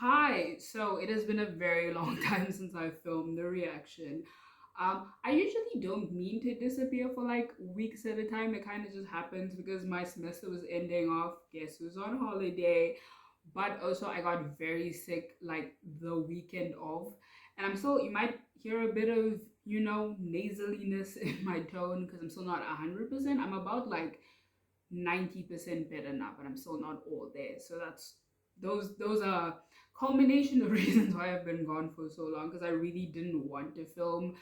Hi, so it has been a very long time since I filmed the reaction. I usually don't mean to disappear for like weeks at a time. It kind of just happens because my semester was ending off. Guess who's on holiday? But also, I got very sick like the weekend of, and I'm still. You might hear a bit of nasaliness in my tone because I'm still not 100%. I'm about like 90% better now, but I'm still not all there. So those are culmination of reasons why I've been gone for so long because I really didn't want to film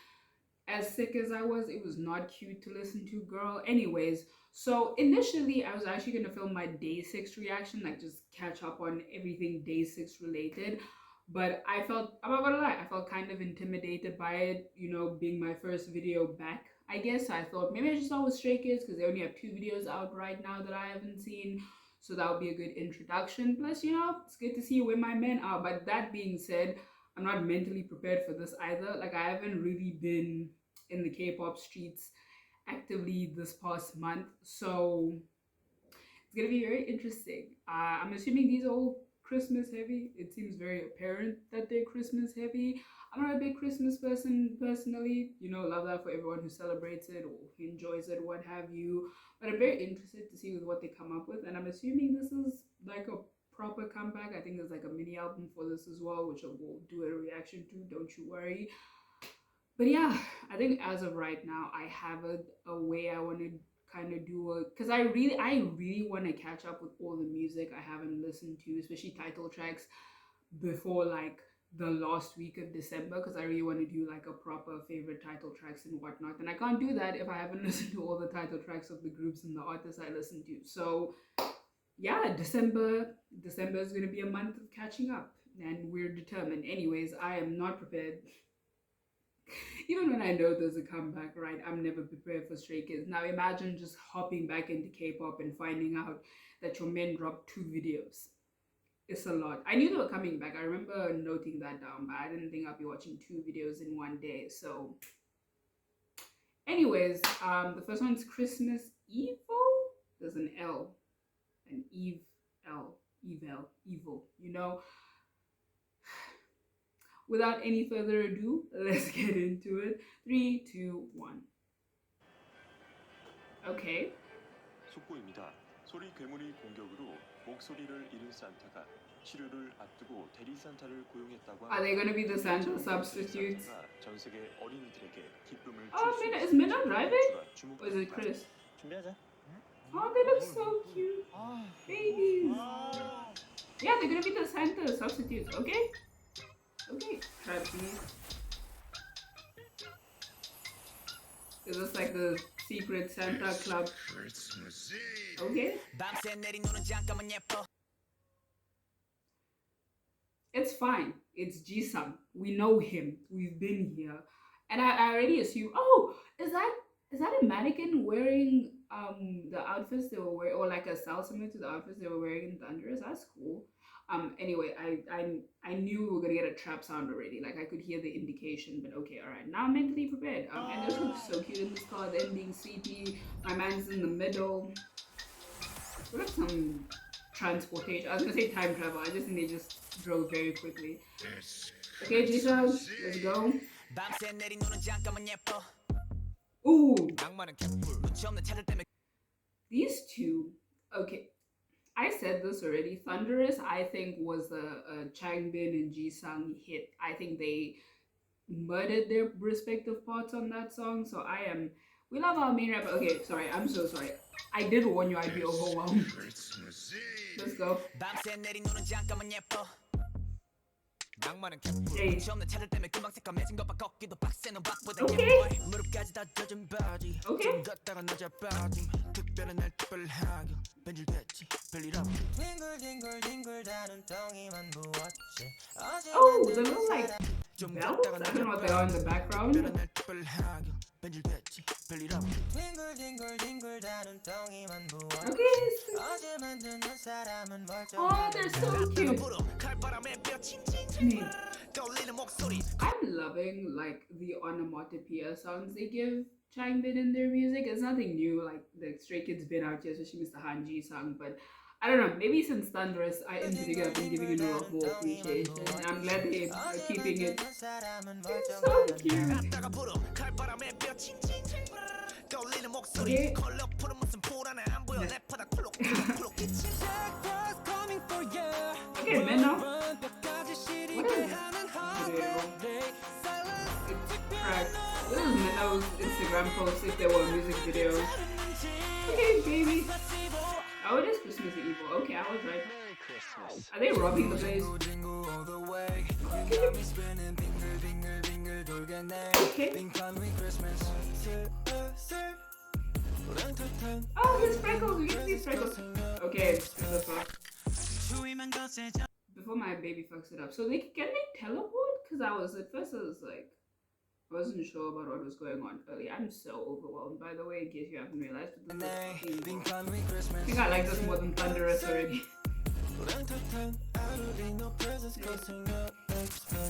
as sick as I was. It was not cute to listen to, girl. Anyways, so initially I was actually gonna film my day six reaction, like just catch up on everything day six related. But I'm not gonna lie, I felt kind of intimidated by it, being my first video back. I guess I thought maybe I should start with Stray Kids because they only have two videos out right now that I haven't seen. So that would be a good introduction. Plus, it's good to see where my men are. But that being said, I'm not mentally prepared for this either. Like, I haven't really been in the K-pop streets actively this past month, so it's gonna be very interesting. I'm assuming these are all Christmas heavy. It seems very apparent that they're Christmas heavy. I'm not a big Christmas person personally. Love that for everyone who celebrates it or who enjoys it, what have you. But I'm very interested to see with what they come up with, and I'm assuming this is like a proper comeback. I think there's like a mini album for this as well, which I will do a reaction to. Don't you worry. But yeah, I think as of right now, I have a way I want to kind of do a because I really want to catch up with all the music I haven't listened to, especially title tracks before like the last week of December because I really want to do like a proper favorite title tracks and whatnot. And I can't do that if I haven't listened to all the title tracks of the groups and the artists I listen to. So yeah, December is gonna be a month of catching up. And we're determined. Anyways, I am not prepared even when I know there's a comeback, right? I'm never prepared for Stray Kids. Now imagine just hopping back into K-pop and finding out that your men dropped two videos. It's a lot. I knew they were coming back. I remember noting that down, but I didn't think I'd be watching two videos in one day. So, anyways, the first one's Christmas EveL. There's an L, an EveL. Without any further ado, let's get into it. Three, two, one. Okay. 속보입니다. 소리 괴물의 공격으로 목소리를 잃은 산타가 치료를 앞두고 대리 산타를 고용했다고 Are they gonna be the Santa 합니다. substitutes? 산타가 전 세계 어린이들에게 기쁨을 Oh, 줄 Mina, 수 is Minna 있습니다. driving? 주가 Or is it 주목됩니다. Chris? 준비하자. Oh, they look so cute. Babies. Yeah, they're gonna be the Santa substitutes, okay? Okay, try please. Is this like the secret Santa club? Okay. It's fine. It's Jisung. We know him. We've been here. And I already assume, oh, is that a mannequin wearing the outfits they were wearing or like a style similar to the outfits they were wearing in Thunderous? That's cool. Anyway, I knew we were gonna get a trap sound already. Like I could hear the indication, but okay, alright. Now I'm mentally prepared. And this looks so cute in this car, them being sleepy. My man's in the middle. What if some transportation? I was gonna say time travel. I just think they just drove very quickly. Okay, Jisoo, let's go. Ooh, these two. Okay, I said this already. Thunderous, I think, was a Changbin and Jisung hit. I think they murdered their respective parts on that song. So I am. We love our main rapper. Okay, sorry. I'm so sorry. I did warn you I'd be overwhelmed. Let's go. Hey. Okay. Oh, the little like bells? I don't know what they are in the background. Okay. Oh, they're so cute. I'm loving like the onomatopoeia sounds they give Changbin in their music. It's nothing new. Like the Stray Kids been out here, especially Mr. Hanji song, but I don't know. Maybe since Thunderous, I in particular have been giving it a lot more appreciation, and I'm glad they are keeping it. It's so cute. Okay. No. Okay, Minna. What is this video? It's cracked. This is Minna's Instagram post if there were music videos. Okay, baby. Oh, it is Christmas Eve. Okay, I was right. Merry Christmas. Are they robbing the place? Okay. Oh, there's freckles. We get these freckles. Okay, what the fuck? Before my baby fucks it up. So can they teleport? Because I was at first I was like I wasn't sure about what was going on earlier. I'm so overwhelmed, by the way, in case you haven't realized. But this is I think I like this more than Thunderous already.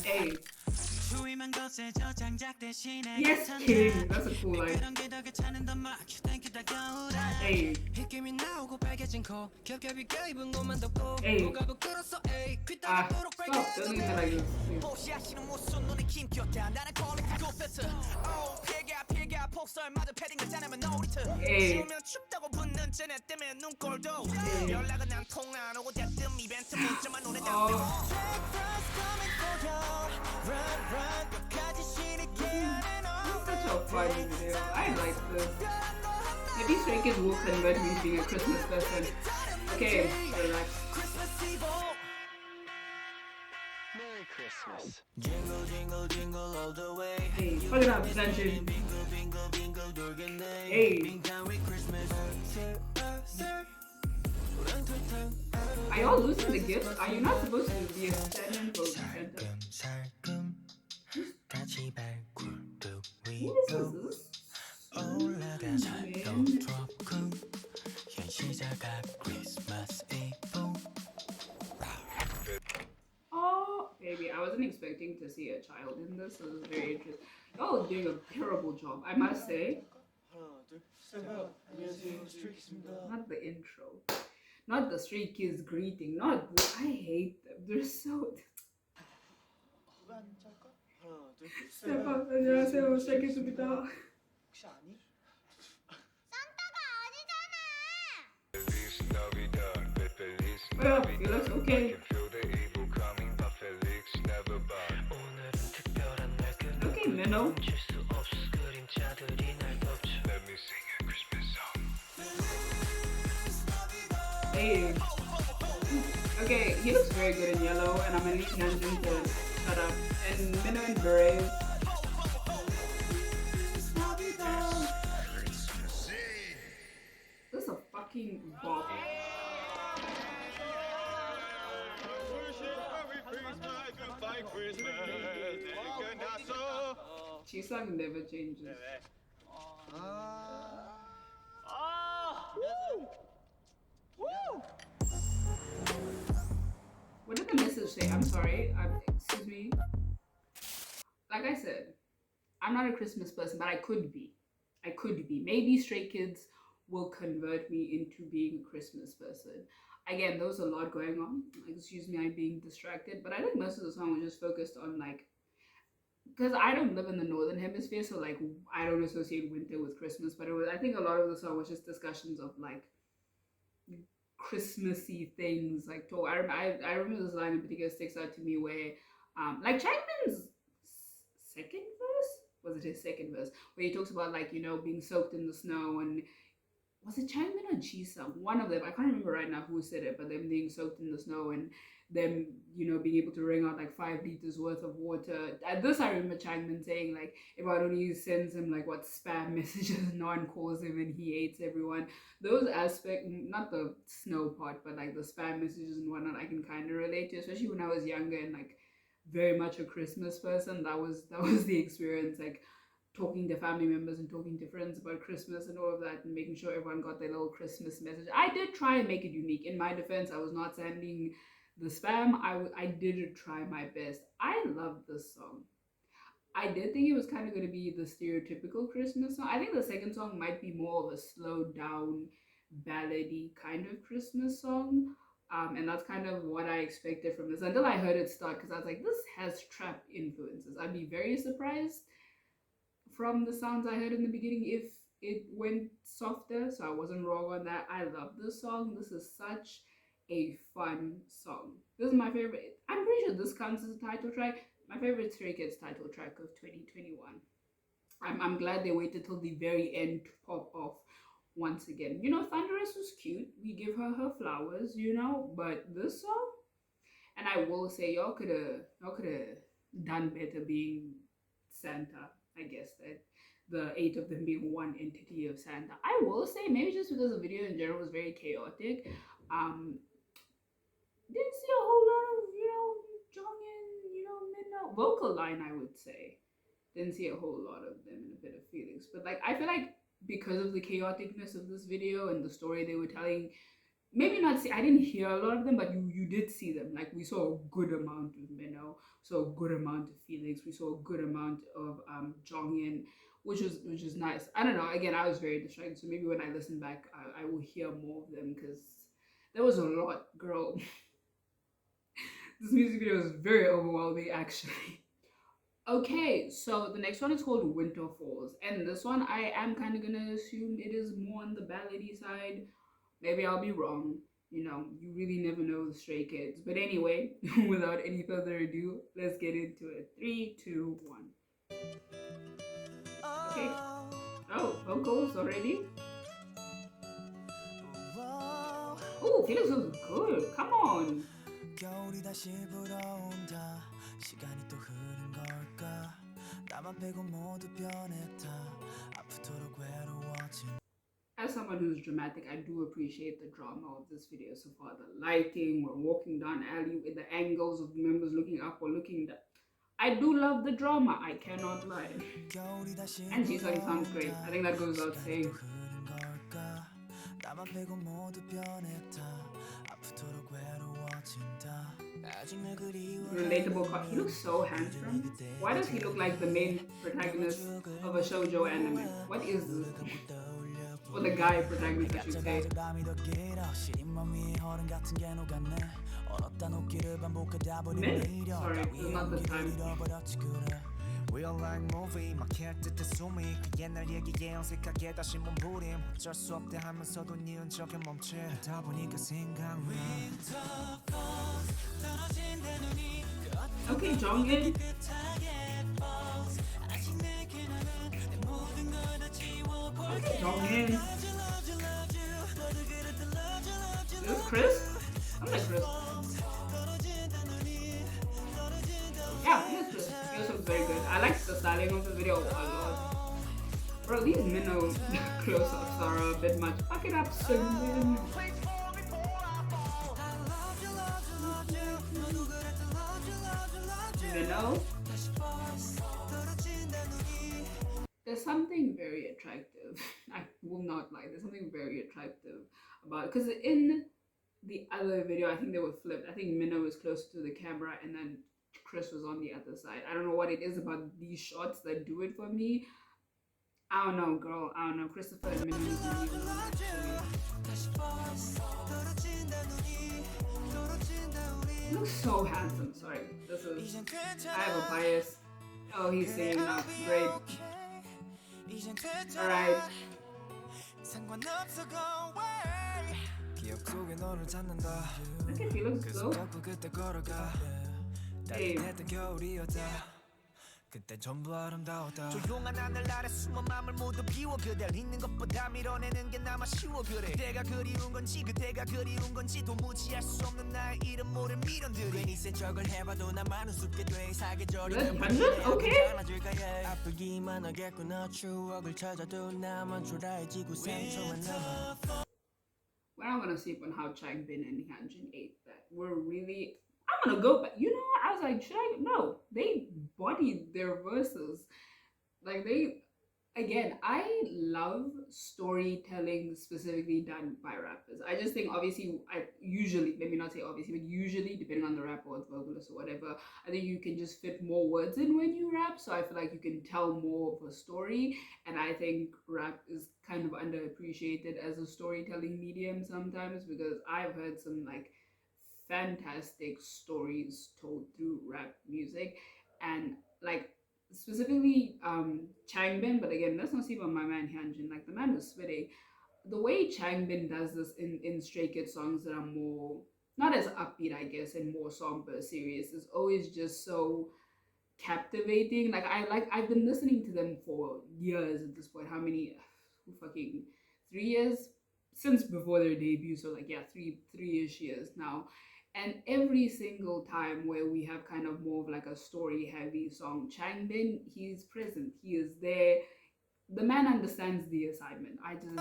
Hey. Yes, King. That's a cool line. Hey. Hey. Ah, stop. Don't leave it like this. Hey. Oh. Such a funny video. I like this. Maybe Stray Kids will convert me to being a Christmas person. Okay, relax. Merry Christmas. Hey, fuck it up, attention. Hey. Are y'all losing the gifts? Are you not supposed to be a stand-in for Santa? Who is this? Oh, baby, I wasn't expecting to see a child in this. So it was very interesting. Y'all are doing a terrible job, I must say. Not the intro. Not the Stray Kids greeting. I hate them. They're so. Step up. 안녕하세요. 시작했습니다. Well, he looks okay. Okay, Minnow. Hey. Okay, he looks very good in yellow, and I'm at least managing to shut up. And Minnow and Brave. This is a fucking bop. G-Song never changes. What did the message say? I'm sorry. Excuse me. Like I said, I'm not a Christmas person, but I could be. I could be. Maybe Stray Kids will convert me into being a Christmas person. Again, there was a lot going on. Excuse me, I'm being distracted. But I think most of the song was just focused on like, because I don't live in the northern hemisphere, so like I don't associate winter with Christmas. But I think a lot of the song was just discussions of like Christmassy things. Like I remember this line in particular sticks out to me where, like Chapman's second verse, was it his second verse, where he talks about like being soaked in the snow, and was it Chapman or Jisung? One of them, I can't remember right now who said it, but them being soaked in the snow and them being able to wring out like 5 liters worth of water. At this I remember Chapman saying like everyone only sends him like what spam messages, no one calls him and he hates everyone. Those aspects, not the snow part, but like the spam messages and whatnot, I can kind of relate to, especially when I was younger and like very much a Christmas person. That was the experience, like talking to family members and talking to friends about Christmas and all of that, and making sure everyone got their little Christmas message. I did try and make it unique. In my defense, I was not sending the spam. I did try my best. I love this song. I did think it was kind of going to be the stereotypical Christmas song. I think the second song might be more of a slowed down, ballady kind of Christmas song. And that's kind of what I expected from this until I heard it start, because I was like, this has trap influences. I'd be very surprised from the sounds I heard in the beginning if it went softer. So I wasn't wrong on that. I love this song. This is such a fun song. This is my favorite. I'm pretty sure this counts as a title track. My favorite Stray Kids title track of 2021. I'm glad they waited till the very end to pop off once again. You know, Thunderous was cute. We give her her flowers, you know, but this song, and I will say y'all could have done better being Santa. I guess that the eight of them being one entity of Santa. I will say maybe just because the video in general was very chaotic. Um, didn't see a whole lot of Jongin, Minna vocal line. I would say didn't see a whole lot of them in a bit of feelings, but like I feel like because of the chaoticness of this video and the story they were telling, maybe not see, I didn't hear a lot of them, but you did see them. Like we saw a good amount of Minnow, saw a good amount of Felix, we saw a good amount of Jonghyun, which is nice. I don't know. Again, I was very distracted, so maybe when I listen back, I will hear more of them because there was a lot, girl. This music video was very overwhelming, actually. Okay, so the next one is called Winter Falls, and this one I am kind of gonna assume it is more on the ballady side. Maybe I'll be wrong. You know, you really never know with Stray Kids. But anyway, without any further ado, let's get into it. Three, two, one. Okay. Oh, vocals already? Oh, Felix was good. Come on. 겨울이 다시 불어온다. 시간이 또 흐른 걸까? 나만 빼고 모두 변했다. 아프도록 외로워진. As someone who's dramatic, I do appreciate the drama of this video so far. The lighting, we're walking down alley with the angles of the members looking up or looking down. I do love the drama, I cannot lie. And Jisung sounds great. I think that goes without saying. 나만 빼고 모두 변했다. 아프도록 외로워진다. Relatable. He looks so handsome. Why does he look like the main protagonist of a shoujo anime? What is this? Or the guy protagonist, I should say. Men? Sorry, this is not the time. Real like movie 막힐 듯해 숨이 그 옛날 얘기에 어색하게 다시 몸부림 어쩔 수 없대 하면서도 니은 적에 멈추다 보니까 생각나. Okay, Jonghyun. Okay, Jonghyun. Is this Chris? I like Chris. Yeah, he is Chris. He looks very good. I like the styling of the video a lot. Bro, these minnow close-ups are a bit much. Fuck it up, Sungmin. Minnow. There's something very attractive. I will not lie. There's something very attractive about it. Because in the other video, I think they were flipped. I think Minnow was closer to the camera and then Chris was on the other side. I don't know what it is about these shots that do it for me. I don't know, girl. I don't know. Christopher and Minnie is He looks so handsome. Sorry, this is. I have a bias. Oh, he's singing now. Great. All right. Look at he looks so. Hey. 그때 전부 아름다웠다. 조용한 하늘 아래 숨은 마음을 모두 비워 그댈 잊는 것보다 밀어내는 게 나만 쉬워 그래. 그대가 그리운 건지 그대가 그리운 건지 도무지 알 수 없는 나의 이름 모를 미련들이 괜히 센 척을 해봐도 나만 우습게 돼 사계절이 Okay. 아프기만 하겠구나 추억을 찾아도 나만 초라해지고 상처만 남아. We're not gonna sleep on how Changbin and Hyunjin ate that. We're really. I'm gonna go back. You know what? I was like, should I? No, they bodied their verses. Like again, I love storytelling specifically done by rappers. I just think obviously I usually, let me not say obviously, but usually depending on the rapper or the vocalist or whatever, I think you can just fit more words in when you rap. So I feel like you can tell more of a story. And I think rap is kind of underappreciated as a storytelling medium sometimes because I've heard some like fantastic stories told through rap music. And like specifically Changbin, but again, let's not sleep on my man Hyunjin. Like the man was spitting. The way Changbin does this in Stray Kids songs that are more not as upbeat, I guess, and more somber, serious, is always just so captivating. I've been listening to them for years at this point. How many? Fucking 3 years since before their debut. So like yeah, three-ish years now. And every single time where we have kind of more of like a story heavy song, Changbin, he's present. He is there. The man understands the assignment. I just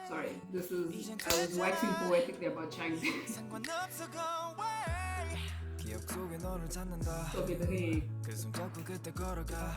sorry. This is I was waxing poetically about Changbin. 상관없어 go away 기억 속에 너를 찾는다 So the 그 손잡고 그때 걸어가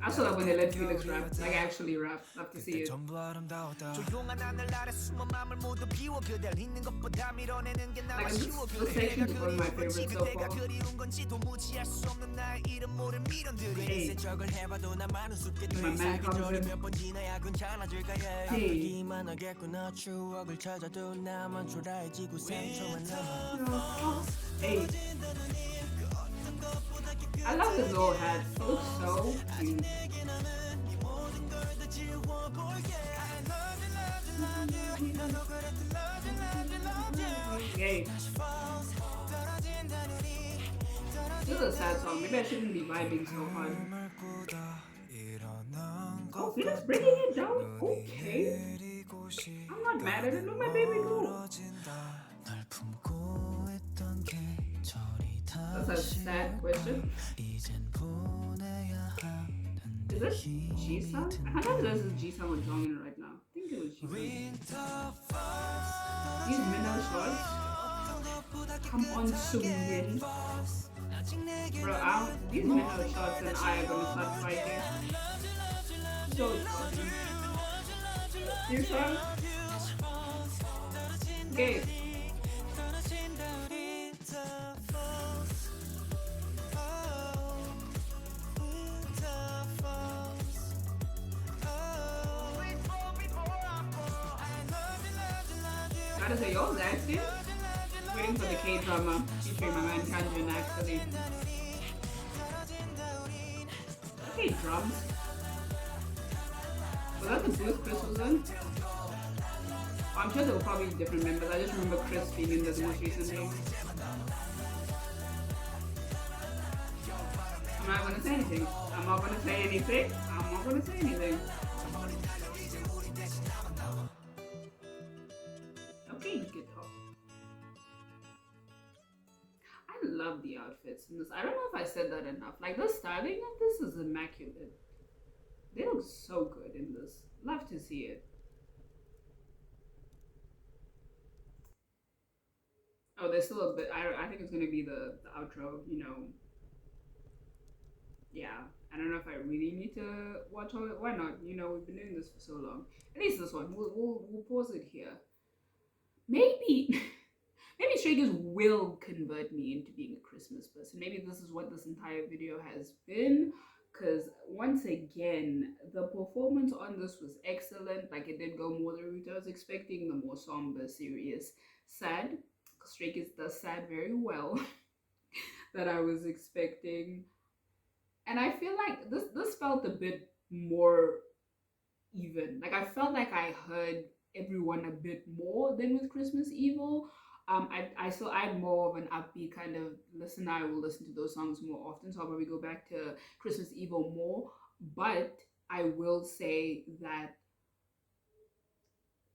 I also love when they let Felix rap, like actually rap. Love to see it. 전부 아름다웠다 조용한 하늘 아래 숨은 맘을 모두 비워 그댈 잊는 것보다 밀어내는 게 나와 Like 쉬워 this 그래 section is one of my favorites so 그대가 far. 그리운 건지 도무지 알 수 없는 나의 이름 모를 미련들이 Hey. 세척을 해봐도 나만 우습게 My 돼 man 사기 comes 전에 in. 몇번 지나야 괜찮아질까 해 Hey. 아프기만 하겠구나 추억을 찾아도 나만 초라해지고 상처만 남아 Hey. I love his little hat. He looks so cute. Hey. This is a sad song. Maybe I shouldn't be vibing so hard. Oh, Felix bringing it down? Okay. I'm not mad at it. No, my baby, no. That's a sad question. Is this G-Sun? I can't tell if this is G-Sun or Jongin right now. I think it was G-Sun. These minnow shorts. Come on, Sungin. Bro, these minnow shorts and I are gonna start fighting. So exhausting. G-Sun? Okay. Gotta say, y'all acting? Waiting for the K-drama featuring my man Kanjin actually. Okay, drums. Was that the booth Chris was in? Oh, I'm sure there were probably different members. I just remember Chris being in this most recently. I'm not gonna say anything. I'm not gonna say anything. I'm not gonna say anything. Okay, guitar. I love the outfits in this. I don't know if I said that enough. Like the styling of this is immaculate. They look so good in this. Love to see it. Oh, there's still a bit. I think it's gonna be the outro. You know. Yeah. I don't know if I really need to watch all it. Why not? You know, we've been doing this for so long. At least this one. We'll pause it here. Maybe maybe Stray Kids will convert me into being a Christmas person. Maybe this is what this entire video has been. Because once again, the performance on this was excellent. Like it did go more the route I was expecting, the more somber, serious, sad. Because Stray Kids does sad very well that I was expecting. And I feel like this felt a bit more even. Like I felt like I heard everyone a bit more than with Christmas EveL. I'm more of an upbeat kind of listener. I will listen to those songs more often, so I'll probably go back to Christmas EveL more. But I will say that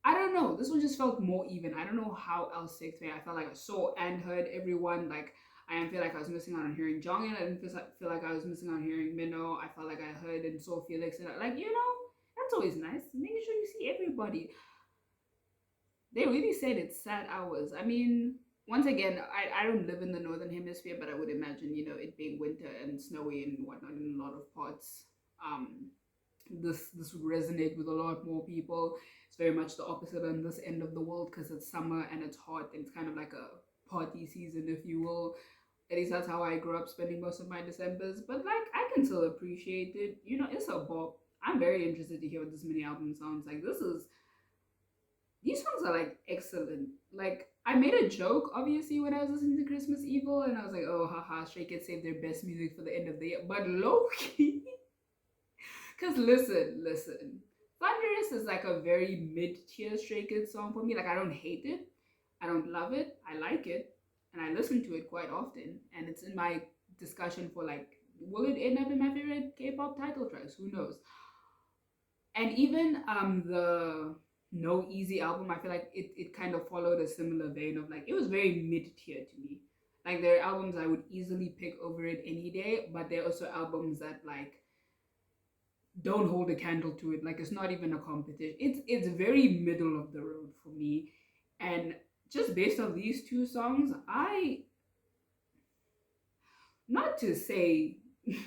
I don't know. This one just felt more even. I don't know how else to explain. I felt like I saw and heard everyone. Like I didn't feel like I was missing out on hearing Jongin. I didn't feel like I was missing out on hearing Minho. I felt like I heard and saw Felix. And like, you know, that's always nice. Making sure you see everybody. They really said it's sad hours. I mean, once again, I don't live in the northern hemisphere, but I would imagine, you know, it being winter and snowy and whatnot in a lot of parts. this would resonate with a lot more people. It's very much the opposite on this end of the world because it's summer and it's hot and it's kind of like a party season, if you will. At least that's how I grew up spending most of my Decembers. But like, I can still appreciate it. You know, it's a bop. I'm very interested to hear what this mini album sounds like. These songs are like excellent. Like, I made a joke obviously when I was listening to Christmas Evil, and I was like, oh haha, Stray Kids saved their best music for the end of the year. But low key, because listen, Thunderous is like a very mid-tier Stray Kids song for me. Like, I don't hate it, I don't love it, I like it, and I listen to it quite often. And it's in my discussion for like, will it end up in my favorite K-pop title tracks? Who knows? And even the No Easy album, I feel like it kind of followed a similar vein of like, it was very mid-tier to me. Like, there are albums I would easily pick over it any day, but there are also albums that like don't hold a candle to it. Like, it's not even a competition. It's very middle of the road for me. And just based on these two songs, I, not to say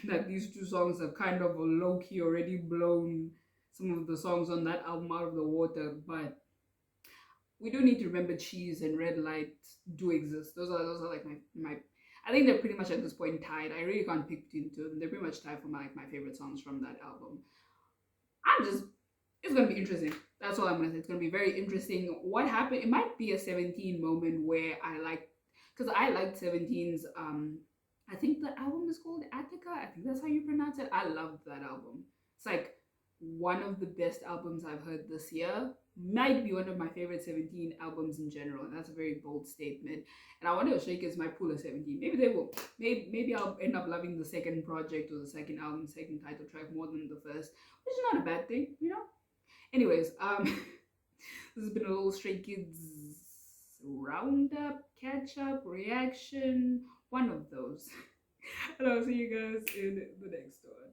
that these two songs have kind of a low-key already blown some of the songs on that album out of the water, but we do need to remember Cheese and Red Light do exist. Those are like my I think they're pretty much at this point tied. I really can't pick between two of them. They're pretty much tied for my favorite songs from that album. I'm just, it's gonna be interesting. That's all I'm gonna say. It's gonna be very interesting. What happened? It might be a 17 moment where I like, because I liked 17's. I think the album is called Attica. I think that's how you pronounce it. I loved that album. It's like one of the best albums I've heard this year. Might be one of my favorite 17 albums in general, and that's a very bold statement. And I wonder if Shake is my pool of 17. Maybe they will. Maybe I'll end up loving the second project or the second album, second title track more than the first, which is not a bad thing, you know. Anyways, this has been a little Stray Kids roundup, catch up, reaction, one of those. And I'll see you guys in the next one.